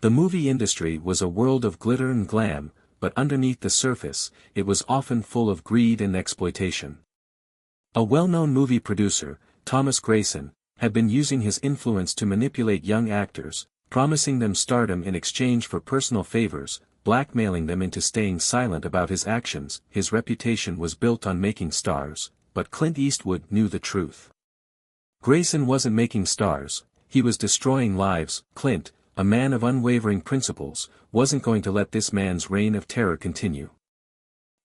The movie industry was a world of glitter and glam, but underneath the surface, it was often full of greed and exploitation. A well-known movie producer, Thomas Grayson, had been using his influence to manipulate young actors, promising them stardom in exchange for personal favors, blackmailing them into staying silent about his actions. His reputation was built on making stars, but Clint Eastwood knew the truth. Grayson wasn't making stars, he was destroying lives. Clint, a man of unwavering principles, wasn't going to let this man's reign of terror continue.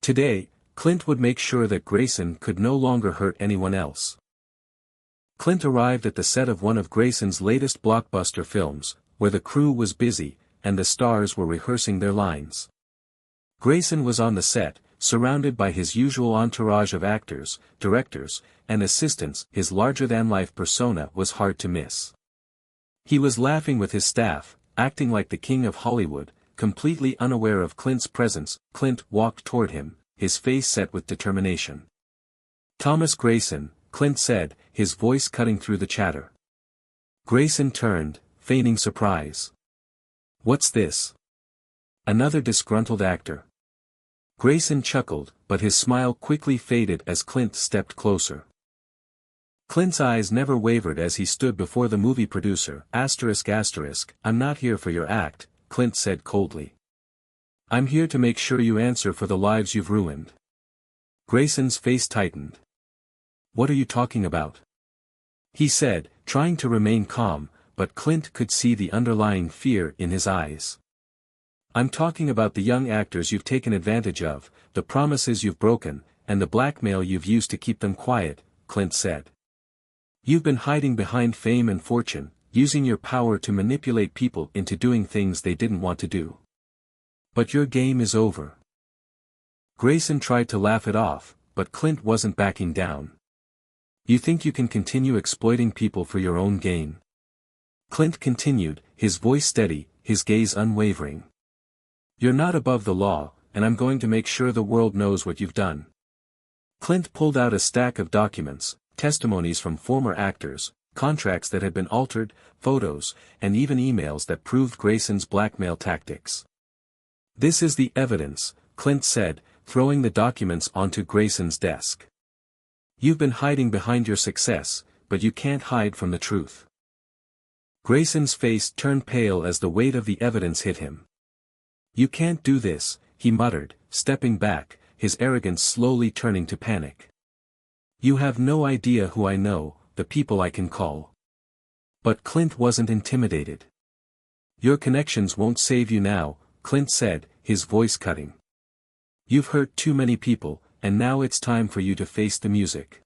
Today, Clint would make sure that Grayson could no longer hurt anyone else. Clint arrived at the set of one of Grayson's latest blockbuster films, where the crew was busy, and the stars were rehearsing their lines. Grayson was on the set, surrounded by his usual entourage of actors, directors, and assistants. His larger-than-life persona was hard to miss. He was laughing with his staff, acting like the king of Hollywood, completely unaware of Clint's presence. Clint walked toward him, his face set with determination. "Thomas Grayson," Clint said, his voice cutting through the chatter. Grayson turned, feigning surprise. "What's this? Another disgruntled actor?" Grayson chuckled, but his smile quickly faded as Clint stepped closer. Clint's eyes never wavered as he stood before the movie producer. "I'm not here for your act," Clint said coldly. "I'm here to make sure you answer for the lives you've ruined." Grayson's face tightened. "What are you talking about?" he said, trying to remain calm, but Clint could see the underlying fear in his eyes. "I'm talking about the young actors you've taken advantage of, the promises you've broken, and the blackmail you've used to keep them quiet," Clint said. "You've been hiding behind fame and fortune, using your power to manipulate people into doing things they didn't want to do. But your game is over." Grayson tried to laugh it off, but Clint wasn't backing down. "You think you can continue exploiting people for your own gain?" Clint continued, his voice steady, his gaze unwavering. "You're not above the law, and I'm going to make sure the world knows what you've done." Clint pulled out a stack of documents, testimonies from former actors, contracts that had been altered, photos, and even emails that proved Grayson's blackmail tactics. "This is the evidence," Clint said, throwing the documents onto Grayson's desk. "You've been hiding behind your success, but you can't hide from the truth." Grayson's face turned pale as the weight of the evidence hit him. "You can't do this," he muttered, stepping back, his arrogance slowly turning to panic. "You have no idea who I know, the people I can call." But Clint wasn't intimidated. "Your connections won't save you now," Clint said, his voice cutting. "You've hurt too many people, and now it's time for you to face the music."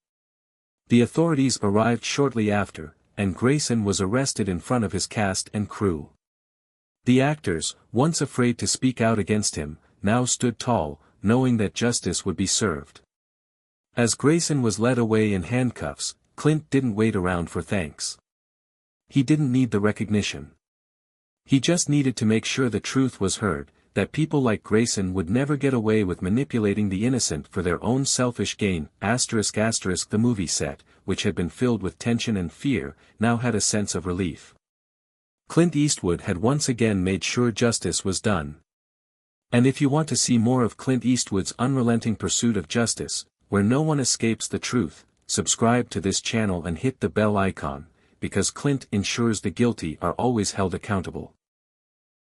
The authorities arrived shortly after, and Grayson was arrested in front of his cast and crew. The actors, once afraid to speak out against him, now stood tall, knowing that justice would be served. As Grayson was led away in handcuffs, Clint didn't wait around for thanks. He didn't need the recognition. He just needed to make sure the truth was heard, that people like Grayson would never get away with manipulating the innocent for their own selfish gain. The movie set, which had been filled with tension and fear, now had a sense of relief. Clint Eastwood had once again made sure justice was done. And if you want to see more of Clint Eastwood's unrelenting pursuit of justice, where no one escapes the truth, subscribe to this channel and hit the bell icon, because Clint ensures the guilty are always held accountable.